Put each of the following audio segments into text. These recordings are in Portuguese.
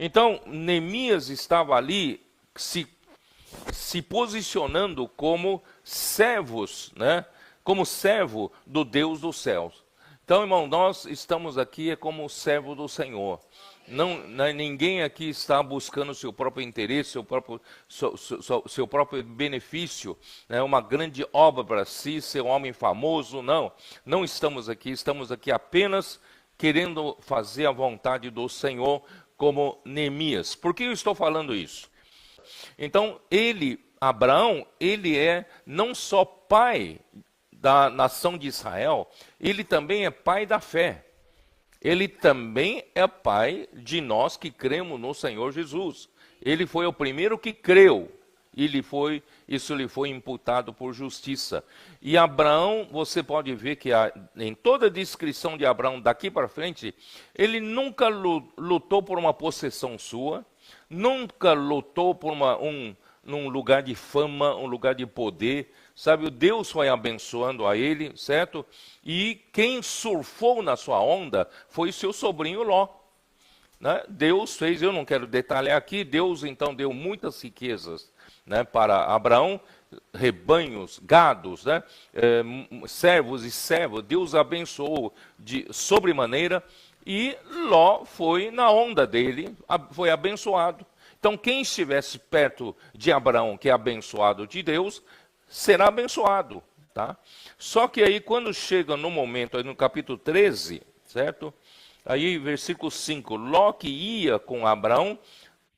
Então, Neemias estava ali se posicionando como servos, né? Como servo do Deus dos céus. Então, irmão, nós estamos aqui como servo do Senhor. Ninguém aqui está buscando seu próprio interesse, seu próprio benefício, né? Uma grande obra para si, ser um homem famoso. Não estamos aqui apenas querendo fazer a vontade do Senhor como Neemias. Por que eu estou falando isso? Então, Abraão, ele é não só pai da nação de Israel, ele também é pai da fé. Ele também é pai de nós que cremos no Senhor Jesus. Ele foi o primeiro que creu. Isso lhe foi imputado por justiça. E Abraão, você pode ver que em toda a descrição de Abraão daqui para frente, ele nunca lutou por uma possessão sua, nunca lutou por num lugar de fama, um lugar de poder. Sabe, Deus foi abençoando a ele, certo? E quem surfou na sua onda foi seu sobrinho Ló. Né? Deus fez, eu não quero detalhar aqui, Deus então deu muitas riquezas, né, para Abraão, rebanhos, gados, né, servos e servas. Deus abençoou de sobremaneira e Ló foi na onda dele, foi abençoado. Então quem estivesse perto de Abraão, que é abençoado de Deus, será abençoado, tá? Só que aí quando chega no momento, aí no capítulo 13, certo? Aí versículo 5, Ló que ia com Abraão,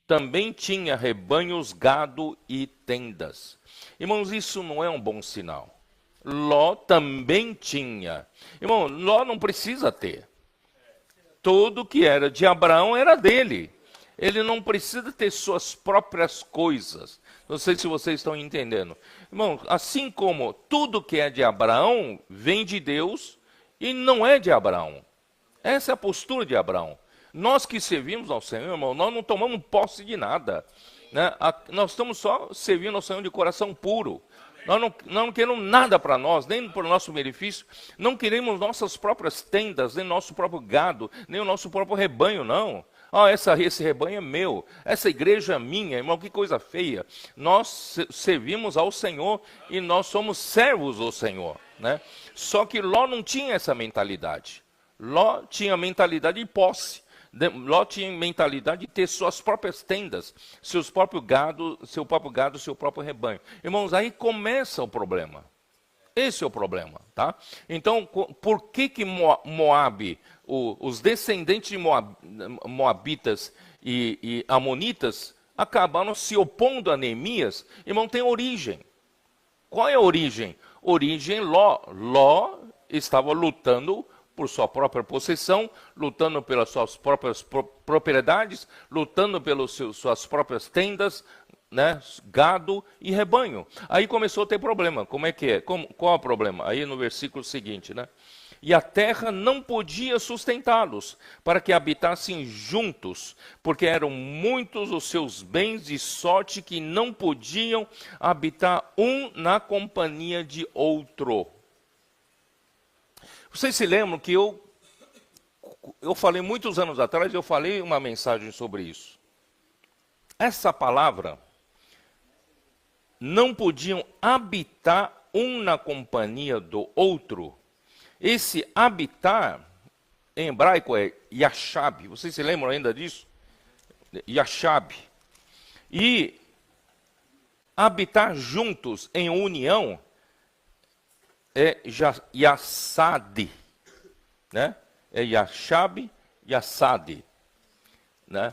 também tinha rebanhos, gado e tendas. Irmãos, isso não é um bom sinal. Ló também tinha. Irmão, Ló não precisa ter. Tudo que era de Abraão era dele. Ele não precisa ter suas próprias coisas. Não sei se vocês estão entendendo. Irmão, assim como tudo que é de Abraão vem de Deus e não é de Abraão. Essa é a postura de Abraão. Nós que servimos ao Senhor, irmão, nós não tomamos posse de nada. Né? Nós estamos só servindo ao Senhor de coração puro. Nós não queremos nada para nós, nem para o nosso benefício. Não queremos nossas próprias tendas, nem nosso próprio gado, nem o nosso próprio rebanho, não. Esse rebanho é meu, essa igreja é minha, irmão, que coisa feia. Nós servimos ao Senhor e nós somos servos do Senhor. Né? Só que Ló não tinha essa mentalidade. Ló tinha mentalidade de posse. Ló tinha mentalidade de ter suas próprias tendas, seu próprio gado, seu próprio rebanho. Irmãos, aí começa o problema. Esse é o problema, tá? Então, por que Moabe, os descendentes de Moabitas e Amonitas acabaram se opondo a Neemias? Irmão, tem origem. Qual é a origem? Origem Ló estava lutando por sua própria possessão, lutando pelas suas próprias propriedades, lutando pelas suas próprias tendas, né, gado e rebanho. Aí começou a ter problema. Como é que é? Qual é o problema? Aí no versículo seguinte, né? E a terra não podia sustentá-los, para que habitassem juntos, porque eram muitos os seus bens, de sorte que não podiam habitar um na companhia de outro. Vocês se lembram que eu falei muitos anos atrás, eu falei uma mensagem sobre isso. Essa palavra, não podiam habitar um na companhia do outro. Esse habitar, em hebraico, é yashab. Vocês se lembram ainda disso? Yashab. E habitar juntos em união é Yassad, né? É Yashab, Yassad, né?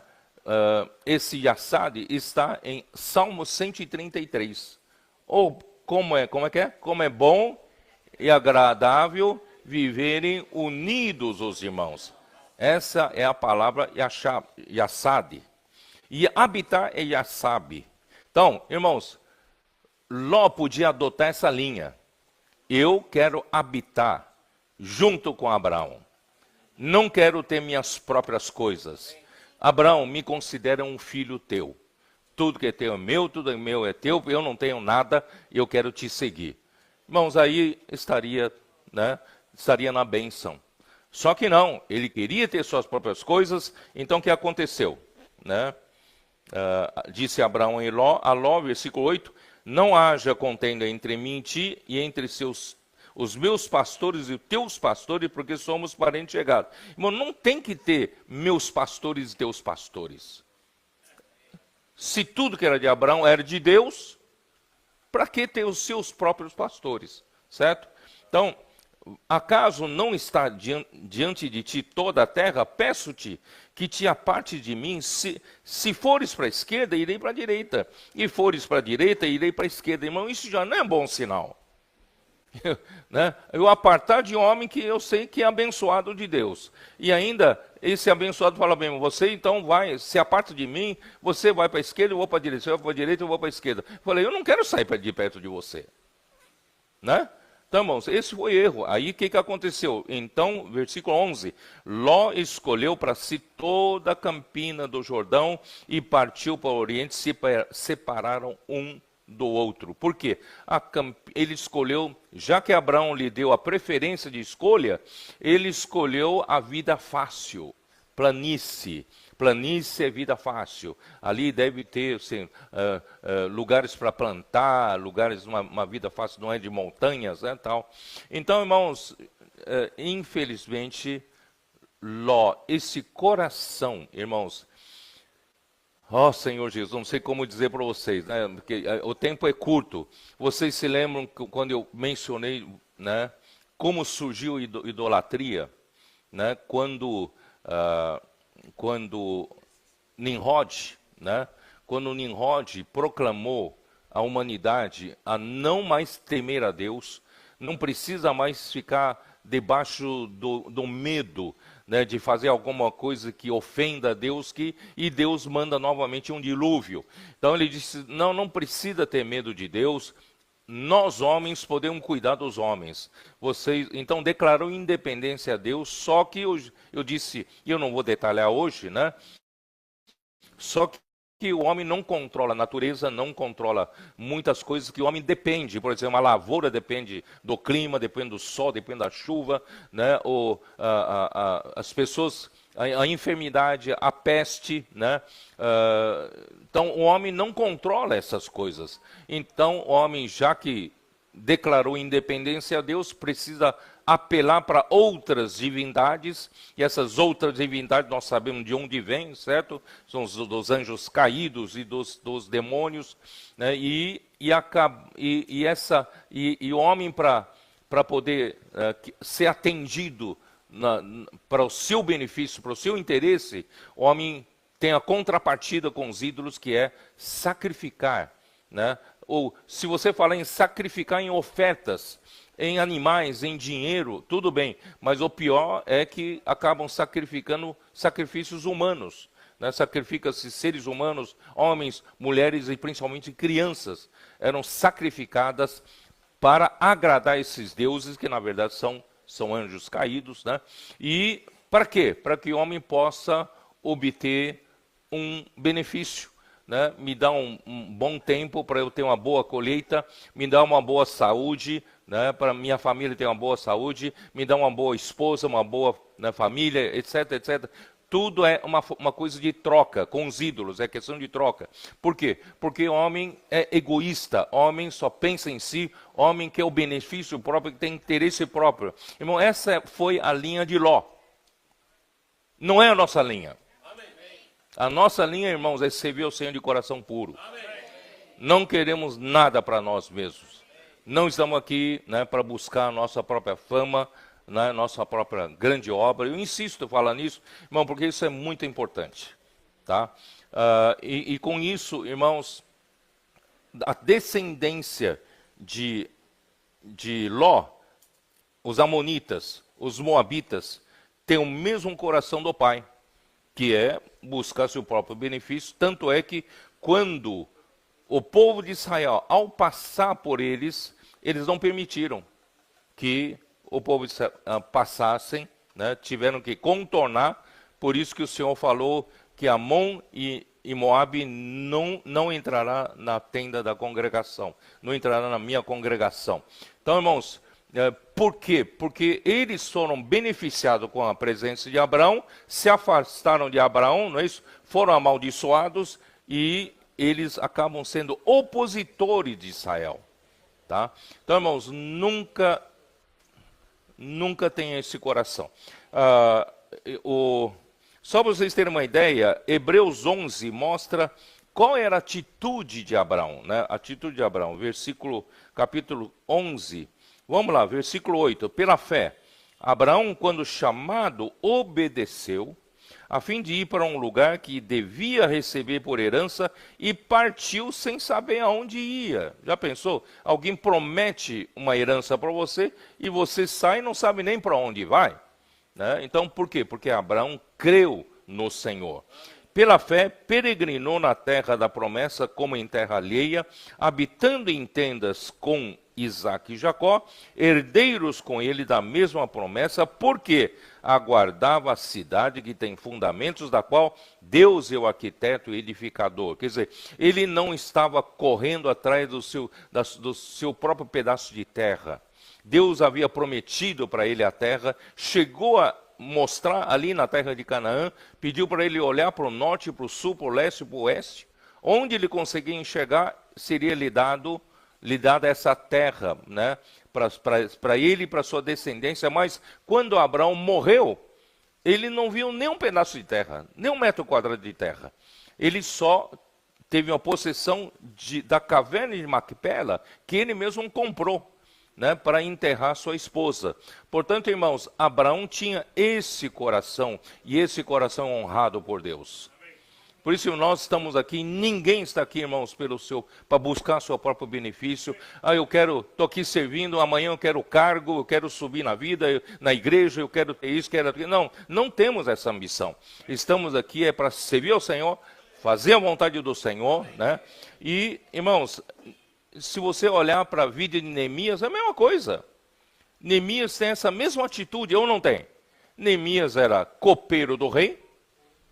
Esse Yassad está em Salmo 133. Ou como é que é? Como é bom e agradável viverem unidos os irmãos. Essa é a palavra Yassad. E habitar é Yassab. Então, irmãos, Ló podia adotar essa linha. Eu quero habitar junto com Abraão. Não quero ter minhas próprias coisas. Abraão, me considera um filho teu. Tudo que é teu é meu, tudo é meu é teu. Eu não tenho nada e eu quero te seguir. Irmãos, aí estaria na bênção. Só que não, ele queria ter suas próprias coisas. Então o que aconteceu? né? Disse Abraão a Ló, versículo 8, não haja contenda entre mim e ti, e entre os meus pastores e os teus pastores, porque somos parentes chegados. Irmão, não tem que ter meus pastores e teus pastores. Se tudo que era de Abraão era de Deus, para que ter os seus próprios pastores, certo? Então, acaso não está diante de ti toda a terra? Peço-te que te aparte de mim. Se fores para a esquerda, irei para a direita. E fores para a direita, irei para a esquerda. Irmão, isso já não é bom sinal. Né? Eu apartar de um homem que eu sei que é abençoado de Deus. E ainda, esse abençoado fala bem, você então vai, se aparta de mim, você vai para a esquerda, eu vou para a direita. Você vai para a direita, eu vou para a esquerda. Eu falei, eu não quero sair de perto de você. Né? Então, irmãos, esse foi erro. Aí, o que aconteceu? Então, versículo 11, Ló escolheu para si toda a campina do Jordão e partiu para o oriente, se separaram um do outro. Por quê? Ele escolheu, já que Abraão lhe deu a preferência de escolha, ele escolheu a vida fácil, planície. Planície é vida fácil. Ali deve ter assim, lugares para plantar, lugares, uma vida fácil, não é de montanhas, né, tal. Então, irmãos, infelizmente, Ló, esse coração, irmãos, ó Senhor Jesus, não sei como dizer para vocês, né, porque o tempo é curto. Vocês se lembram quando eu mencionei, né, como surgiu a idolatria, né, quando Nimrod, né, quando Nimrod proclamou a humanidade a não mais temer a Deus, não precisa mais ficar debaixo do medo, né, de fazer alguma coisa que ofenda a Deus, e Deus manda novamente um dilúvio. Então ele disse, não precisa ter medo de Deus, nós homens podemos cuidar dos homens. Vocês, então declarou independência a Deus, só que eu disse, e eu não vou detalhar hoje, né? Só que o homem não controla a natureza, não controla muitas coisas que o homem depende. Por exemplo, a lavoura depende do clima, depende do sol, depende da chuva, né? As pessoas, a enfermidade, a peste, né? Então o homem não controla essas coisas. Então o homem, já que declarou independência a Deus, precisa apelar para outras divindades, e essas outras divindades nós sabemos de onde vêm, certo? São dos anjos caídos e dos demônios, né? E o homem, para poder ser atendido para o seu benefício, para o seu interesse, o homem tem a contrapartida com os ídolos, que é sacrificar, né? Ou se você falar em sacrificar em ofertas, em animais, em dinheiro, tudo bem, mas o pior é que acabam sacrificando sacrifícios humanos, né? Sacrifica-se seres humanos, homens, mulheres e principalmente crianças, eram sacrificadas para agradar esses deuses, que na verdade são anjos caídos, né? E para quê? Para que o homem possa obter um benefício, né? Me dá um bom tempo para eu ter uma boa colheita, me dá uma boa saúde, né? Para minha família ter uma boa saúde, me dá uma boa esposa, uma boa, né, família, etc, etc. Tudo é uma coisa de troca com os ídolos, é questão de troca. Por quê? Porque o homem é egoísta, o homem só pensa em si, o homem quer o benefício próprio, que tem interesse próprio. Irmão, essa foi a linha de Ló. Não é a nossa linha. A nossa linha, irmãos, é servir ao Senhor de coração puro. Amém. Não queremos nada para nós mesmos. Não estamos aqui, né, para buscar a nossa própria fama, né, nossa própria grande obra. Eu insisto em falar nisso, irmão, porque isso é muito importante. Tá? E com isso, irmãos, a descendência de Ló, os amonitas, os moabitas, tem o mesmo coração do pai, que é buscar seu próprio benefício. Tanto é que quando o povo de Israel, ao passar por eles não permitiram que o povo passassem, né? Tiveram que contornar. Por isso que o Senhor falou que Amon e Moabe não entrará na tenda da congregação, não entrará na minha congregação. Então, irmãos, Por quê? Porque eles foram beneficiados com a presença de Abraão, se afastaram de Abraão, não é isso? Foram amaldiçoados e eles acabam sendo opositores de Israel. Tá? Então, irmãos, nunca tenha esse coração. Só para vocês terem uma ideia, Hebreus 11 mostra qual era a atitude de Abraão, né? A atitude de Abraão, capítulo 11, vamos lá, versículo 8. Pela fé, Abraão, quando chamado, obedeceu, a fim de ir para um lugar que devia receber por herança, e partiu sem saber aonde ia. Já pensou? Alguém promete uma herança para você, e você sai e não sabe nem para onde vai. Né? Então, por quê? Porque Abraão creu no Senhor. Pela fé, peregrinou na terra da promessa como em terra alheia, habitando em tendas com Isaque e Jacó, herdeiros com ele da mesma promessa, porque aguardava a cidade que tem fundamentos, da qual Deus é o arquiteto e edificador. Quer dizer, ele não estava correndo atrás do seu próprio pedaço de terra. Deus havia prometido para ele a terra, chegou a mostrar ali na terra de Canaã, pediu para ele olhar para o norte, para o sul, para o leste e para o oeste. Onde ele conseguia enxergar, seria lhe dada essa terra, né, para ele e para sua descendência. Mas quando Abraão morreu, ele não viu nem um pedaço de terra, nem um metro quadrado de terra. Ele só teve uma possessão da caverna de Macpela, que ele mesmo comprou, né, para enterrar sua esposa. Portanto, irmãos, Abraão tinha esse coração, e esse coração honrado por Deus. Por isso nós estamos aqui, ninguém está aqui, irmãos, para buscar seu próprio benefício. Eu estou aqui servindo, amanhã eu quero cargo, eu quero subir na vida, na igreja, eu quero ter isso, quero aquilo. Não temos essa ambição. Estamos aqui para servir ao Senhor, fazer a vontade do Senhor, né? E, irmãos, se você olhar para a vida de Neemias, é a mesma coisa. Neemias tem essa mesma atitude, ou não tem? Neemias era copeiro do rei,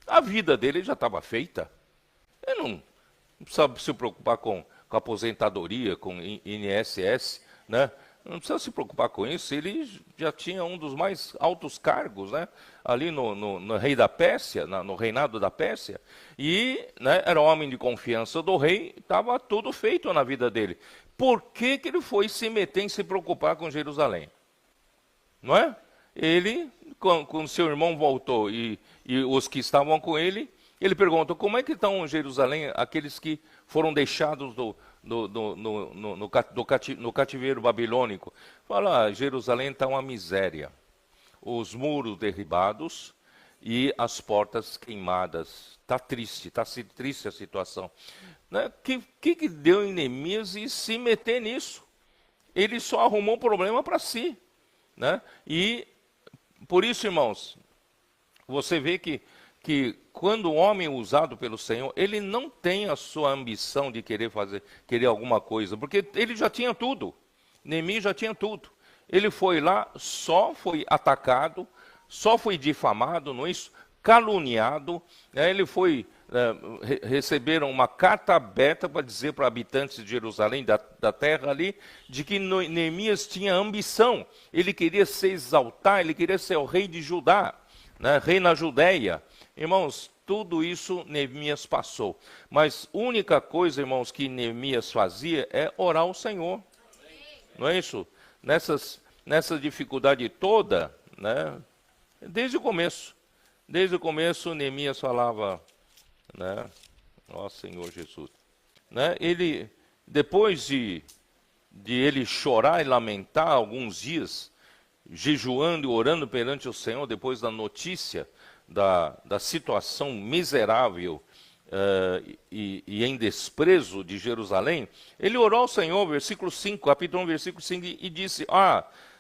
a vida dele já estava feita. Ele não precisa se preocupar com aposentadoria, com INSS, né? Não precisa se preocupar com isso, ele já tinha um dos mais altos cargos, né, ali no rei da Pérsia, no reinado da Pérsia, e, né, era homem de confiança do rei, estava tudo feito na vida dele. Por que ele foi se meter em se preocupar com Jerusalém? Não é? Ele, quando seu irmão voltou e os que estavam com ele, ele pergunta, como é que estão em Jerusalém aqueles que foram deixados no cativeiro babilônico? Fala, Jerusalém está uma miséria. Os muros derribados e as portas queimadas. Está triste a situação. Né? Que deu em Neemias e se meter nisso? Ele só arrumou um problema para si. Né? E por isso, irmãos, você vê que quando o homem é usado pelo Senhor, ele não tem a sua ambição de querer alguma coisa, porque ele já tinha tudo. Neemias já tinha tudo. Ele foi lá, só foi atacado, só foi difamado, não é isso? Caluniado, né? Ele foi, receberam uma carta aberta para dizer para habitantes de Jerusalém, da terra ali, de que Neemias tinha ambição, ele queria se exaltar, ele queria ser o rei de Judá, né? Rei na Judéia. Irmãos, tudo isso Neemias passou. Mas a única coisa, irmãos, que Neemias fazia é orar ao Senhor. Não é isso? Nessa dificuldade toda, né? Desde o começo, Neemias falava, né? Ó Senhor Jesus. Né? Ele, depois de ele chorar e lamentar alguns dias, jejuando e orando perante o Senhor, depois da notícia da situação miserável e em desprezo de Jerusalém, ele orou ao Senhor, versículo 5, capítulo 1, versículo 5, e disse,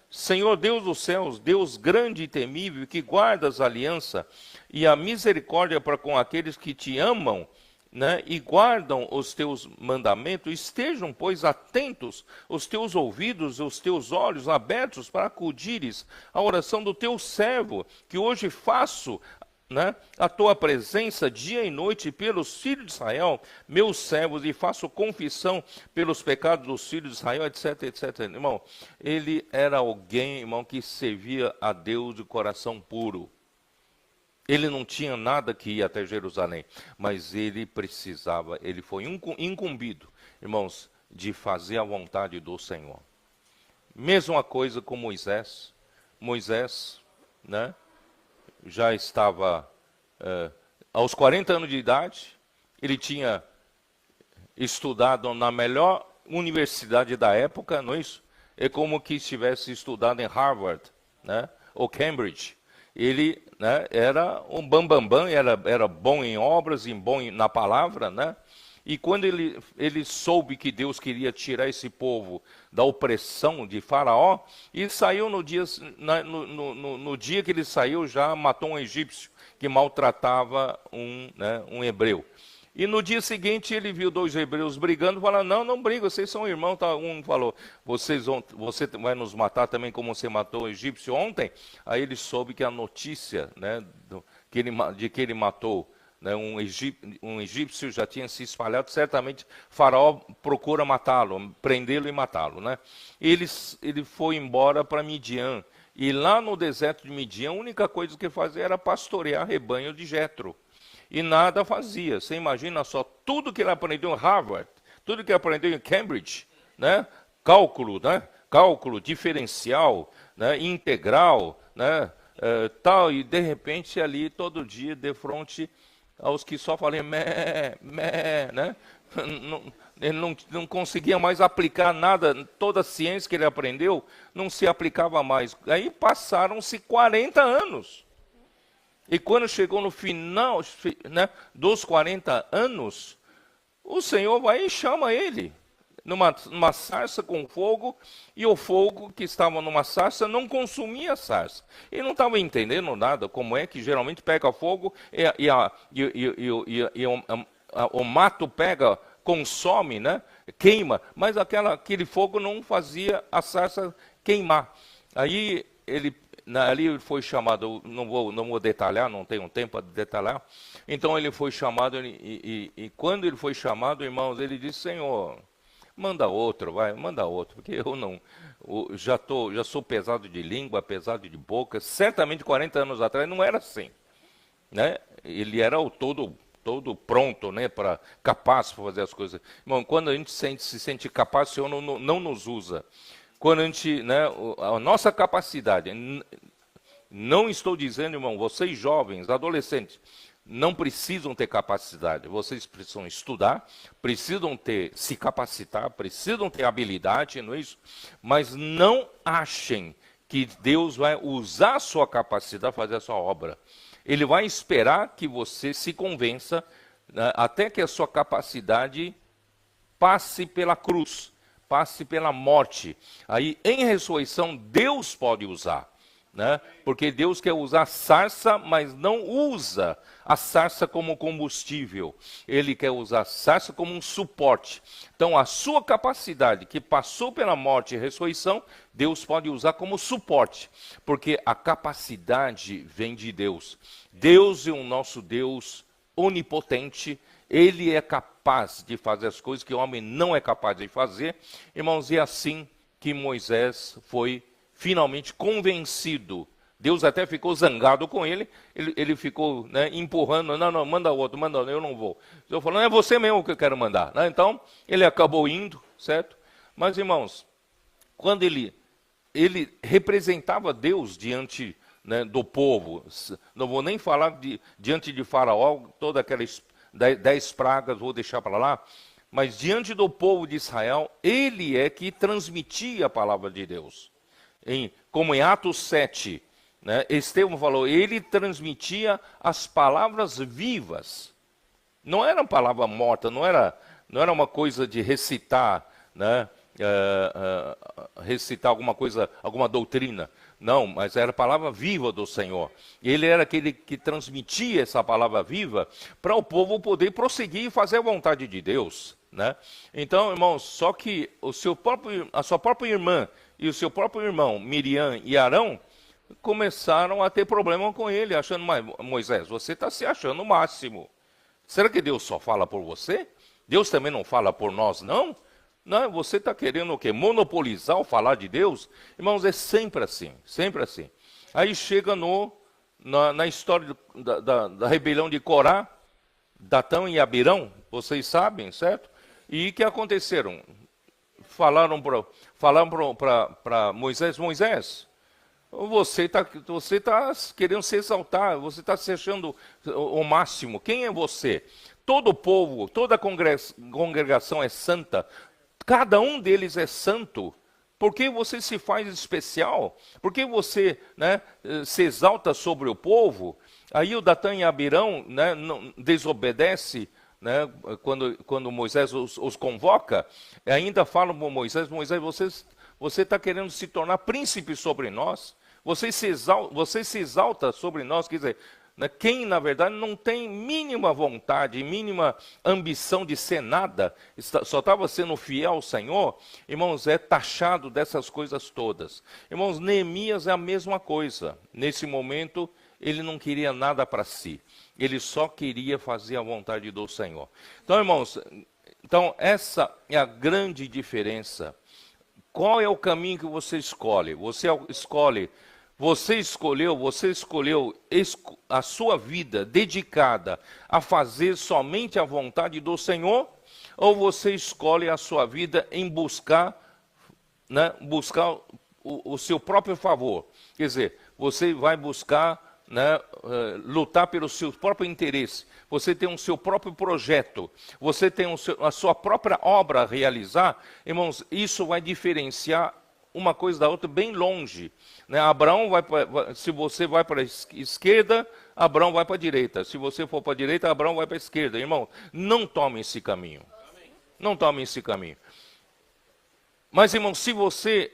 Senhor Deus dos céus, Deus grande e temível, que guardas a aliança e a misericórdia para com aqueles que te amam, né, e guardam os teus mandamentos, estejam, pois, atentos os teus ouvidos, os teus olhos abertos para acudires à oração do teu servo, que hoje faço né, a tua presença dia e noite pelos filhos de Israel, meus servos, e faço confissão pelos pecados dos filhos de Israel, etc, etc. Irmão, ele era alguém, irmão, que servia a Deus de coração puro. Ele não tinha nada que ir até Jerusalém, mas ele precisava, ele foi incumbido, irmãos, de fazer a vontade do Senhor. Mesma coisa com Moisés. Moisés, né, já estava aos 40 anos de idade, ele tinha estudado na melhor universidade da época, não é isso? É como que estivesse estudado em Harvard, né, ou Cambridge. Ele, né, era um bambambam, era bom em obras, bom na palavra, né? E quando ele soube que Deus queria tirar esse povo da opressão de Faraó, e saiu no dia que ele saiu, já matou um egípcio que maltratava um hebreu. E no dia seguinte ele viu dois hebreus brigando, falando, não briga, vocês são irmãos. Tá? Um falou, você vai nos matar também como você matou o egípcio ontem? Aí ele soube que a notícia, né, de que ele matou, né, um egípcio já tinha se espalhado, certamente Faraó procura matá-lo, prendê-lo e matá-lo. Né? Ele foi embora para Midian, e lá no deserto de Midian, a única coisa que fazia era pastorear rebanho de Jetro. E nada fazia. Você imagina só, tudo que ele aprendeu em Harvard, tudo que ele aprendeu em Cambridge, né? Cálculo diferencial, né? Integral, né? Tal, e de repente ali, todo dia, de frente aos que só falam né? Ele não conseguia mais aplicar nada, toda a ciência que ele aprendeu não se aplicava mais. Aí passaram-se 40 anos. E quando chegou no final, né, dos 40 anos, o Senhor vai e chama ele numa sarça com fogo, e o fogo que estava numa sarça não consumia a sarça. Ele não estava entendendo nada, como é que geralmente pega fogo e o mato pega, consome, né, queima, mas aquele fogo não fazia a sarça queimar. Aí ali ele foi chamado, não vou detalhar, não tenho tempo para detalhar. Então ele foi chamado, e quando ele foi chamado, irmãos, ele disse, Senhor, manda outro, porque já sou pesado de língua, pesado de boca. Certamente 40 anos atrás não era assim, né? Ele era o todo pronto, né, capaz para fazer as coisas. Irmão, quando a gente se sente capaz, o Senhor não nos usa. Quando a gente, né, a nossa capacidade, não estou dizendo, irmão, vocês jovens, adolescentes, não precisam ter capacidade, vocês precisam estudar, precisam se capacitar, precisam ter habilidade, não é isso? Mas não achem que Deus vai usar a sua capacidade para fazer a sua obra. Ele vai esperar que você se convença, né, até que a sua capacidade passe pela cruz, passe pela morte. Aí, em ressurreição, Deus pode usar, né? Porque Deus quer usar a sarça, mas não usa a sarça como combustível. Ele quer usar a sarça como um suporte. Então, a sua capacidade, que passou pela morte e ressurreição, Deus pode usar como suporte, porque a capacidade vem de Deus. Deus é o nosso Deus onipotente. Ele é capaz de fazer as coisas que o homem não é capaz de fazer. Irmãos, é assim que Moisés foi finalmente convencido. Deus até ficou zangado com ele. Ele ficou, né, empurrando. Não, manda outro, eu não vou. Eu falando, é você mesmo que eu quero mandar. Né? Então, ele acabou indo, certo? Mas, irmãos, quando ele representava Deus diante, né, do povo, não vou nem falar diante de Faraó, toda aquela 10 pragas, vou deixar para lá, mas diante do povo de Israel, ele é que transmitia a palavra de Deus. Como em Atos 7, né, Estevão falou, ele transmitia as palavras vivas. Não era uma palavra morta, não era uma coisa de recitar, né, recitar alguma coisa, alguma doutrina. Não, mas era a palavra viva do Senhor. E ele era aquele que transmitia essa palavra viva para o povo poder prosseguir e fazer a vontade de Deus, né? Então, irmãos, só que a sua própria irmã e o seu próprio irmão, Miriam e Arão, começaram a ter problema com ele, achando, mas Moisés, você está se achando o máximo. Será que Deus só fala por você? Deus também não fala por nós, não? Não, você está querendo o quê? Monopolizar o falar de Deus? Irmãos, é sempre assim, sempre assim. Aí chega na história da rebelião de Corá, Datão e Abirão, vocês sabem, certo? E o que aconteceram? Falaram para Moisés, Moisés, você tá querendo se exaltar, você está se achando o máximo. Quem é você? Todo o povo, toda a congregação é santa, cada um deles é santo. Por que você se faz especial? Por que você, né, se exalta sobre o povo? Aí o Datã e Abirão, né, não, desobedece, né, quando Moisés os convoca, ainda falam para Moisés, você está querendo se tornar príncipe sobre nós? Você se exalta sobre nós, quer dizer, né, quem na verdade não tem mínima vontade, mínima ambição de ser nada, só estava sendo fiel ao Senhor, irmãos, é taxado dessas coisas todas. Irmãos, Neemias é a mesma coisa. Nesse momento, ele não queria nada para si. Ele só queria fazer a vontade do Senhor. Então, irmãos, essa é a grande diferença. Qual é o caminho que você escolhe? Você escolheu a sua vida dedicada a fazer somente a vontade do Senhor? Ou você escolhe a sua vida em buscar o seu próprio favor? Quer dizer, você vai buscar, né, lutar pelo seu próprio interesse, você tem o seu próprio projeto, você tem a sua própria obra a realizar, irmãos, isso vai diferenciar uma coisa da outra bem longe. Né? Se você vai para a esquerda, Abraão vai para a direita. Se você for para a direita, Abraão vai para a esquerda. Irmão, não tome esse caminho. Não tome esse caminho. Mas, irmão, se você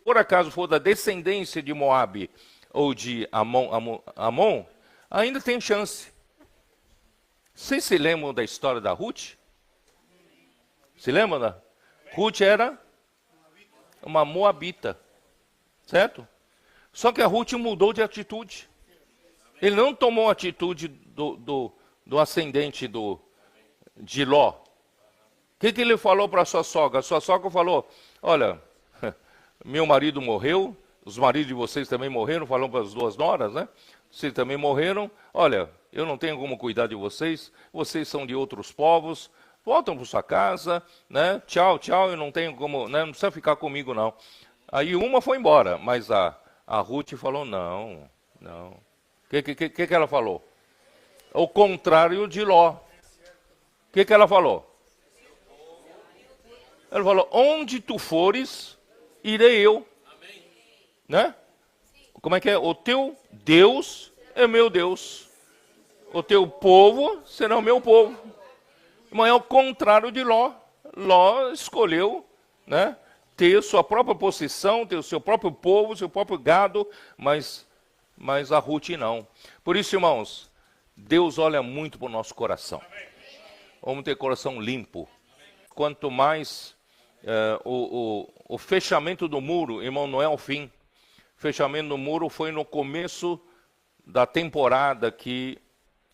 por acaso for da descendência de Moabe ou de Amon, ainda tem chance. Vocês se lembram da história da Ruth? Se lembram? Ruth era uma moabita, certo? Só que a Ruth mudou de atitude. Ele não tomou a atitude do ascendente de Ló. O que ele falou para a sua sogra? A sua sogra falou, olha, meu marido morreu, os maridos de vocês também morreram, falou para as duas noras, né? Vocês também morreram, olha, eu não tenho como cuidar de vocês são de outros povos, voltam para sua casa, né? Tchau, eu não tenho como, né? Não precisa ficar comigo, não. Aí uma foi embora, mas a Ruth falou, não. O que ela falou? O contrário de Ló. O que ela falou? Ela falou, onde tu fores, irei eu. Né? Como é que é? O teu Deus é meu Deus. O teu povo será o meu povo. Mas é o contrário de Ló. Ló escolheu, né, ter sua própria posição, ter o seu próprio povo, seu próprio gado, mas a Ruth não. Por isso, irmãos, Deus olha muito para o nosso coração. Vamos ter coração limpo. Quanto mais o fechamento do muro, irmão, não é o fim. O fechamento do muro foi no começo da temporada que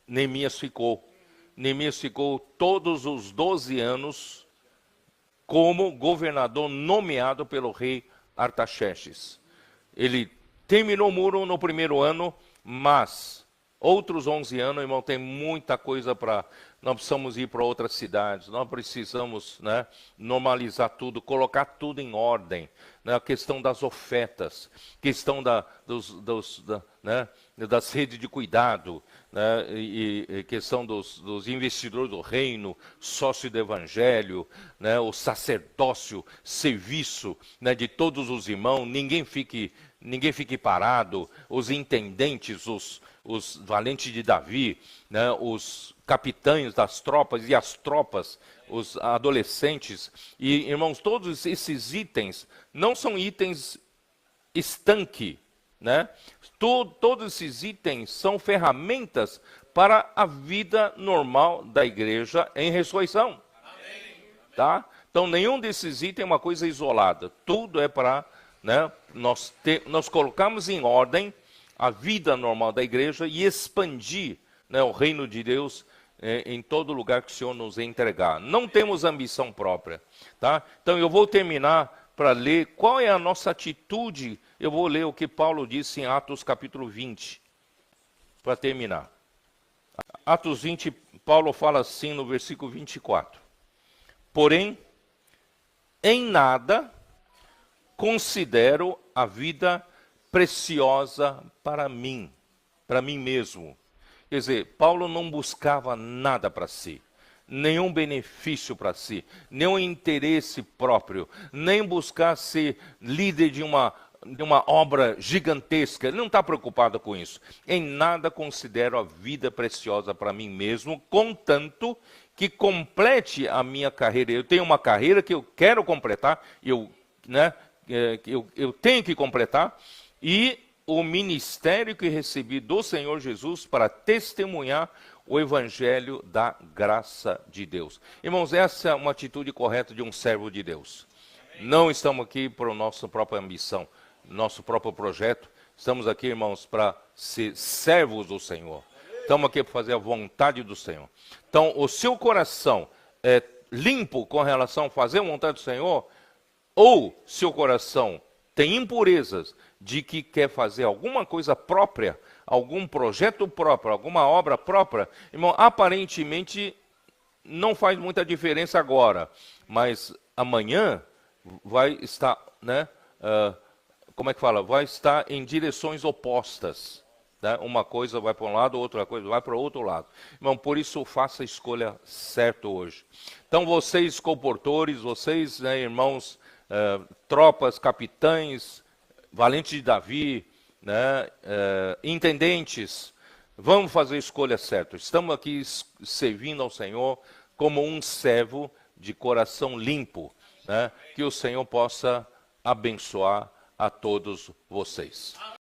Neemias ficou. Neemias ficou todos os 12 anos como governador nomeado pelo rei Artaxerxes. Ele terminou o muro no primeiro ano, mas outros 11 anos, irmão, tem muita coisa para... Nós precisamos ir para outras cidades, nós precisamos, né, normalizar tudo, colocar tudo em ordem. Né, a questão das ofertas, questão das redes de cuidado, né, e questão dos investidores do reino, sócio do evangelho, né, o sacerdócio, serviço, né, de todos os irmãos, ninguém fique parado, os intendentes, os valentes de Davi, né, os capitães das tropas e as tropas, os adolescentes. E, irmãos, todos esses itens não são itens estanque, né? Todos esses itens são ferramentas para a vida normal da igreja em ressurreição. Tá? Então, nenhum desses itens é uma coisa isolada. Tudo é para né, nós colocamos em ordem a vida normal da igreja e expandir, né, o reino de Deus em todo lugar que o Senhor nos entregar. Não temos ambição própria, tá? Então eu vou terminar para ler qual é a nossa atitude. Eu vou ler o que Paulo disse em Atos capítulo 20, para terminar. Atos 20, Paulo fala assim no versículo 24. Porém, em nada considero a vida preciosa para mim mesmo. Quer dizer, Paulo não buscava nada para si, nenhum benefício para si, nenhum interesse próprio, nem buscar ser líder de uma obra gigantesca. Ele não está preocupado com isso. Em nada considero a vida preciosa para mim mesmo, contanto que complete a minha carreira. Eu tenho uma carreira que eu quero completar, eu tenho que completar, e o ministério que recebi do Senhor Jesus para testemunhar o evangelho da graça de Deus. Irmãos, essa é uma atitude correta de um servo de Deus. Não estamos aqui por nossa própria ambição, nosso próprio projeto. Estamos aqui, irmãos, para ser servos do Senhor. Estamos aqui para fazer a vontade do Senhor. Então, o seu coração é limpo com relação a fazer a vontade do Senhor, ou seu coração tem impurezas de que quer fazer alguma coisa própria, algum projeto próprio, alguma obra própria, irmão, aparentemente não faz muita diferença agora, mas amanhã vai estar, né, vai estar em direções opostas. Né? Uma coisa vai para um lado, outra coisa vai para o outro lado. Irmão, por isso faça a escolha certa hoje. Então vocês, comportores, vocês, né, irmãos, tropas, capitães, valentes de Davi, né, intendentes, vamos fazer a escolha certa. Estamos aqui servindo ao Senhor como um servo de coração limpo, né, que o Senhor possa abençoar a todos vocês.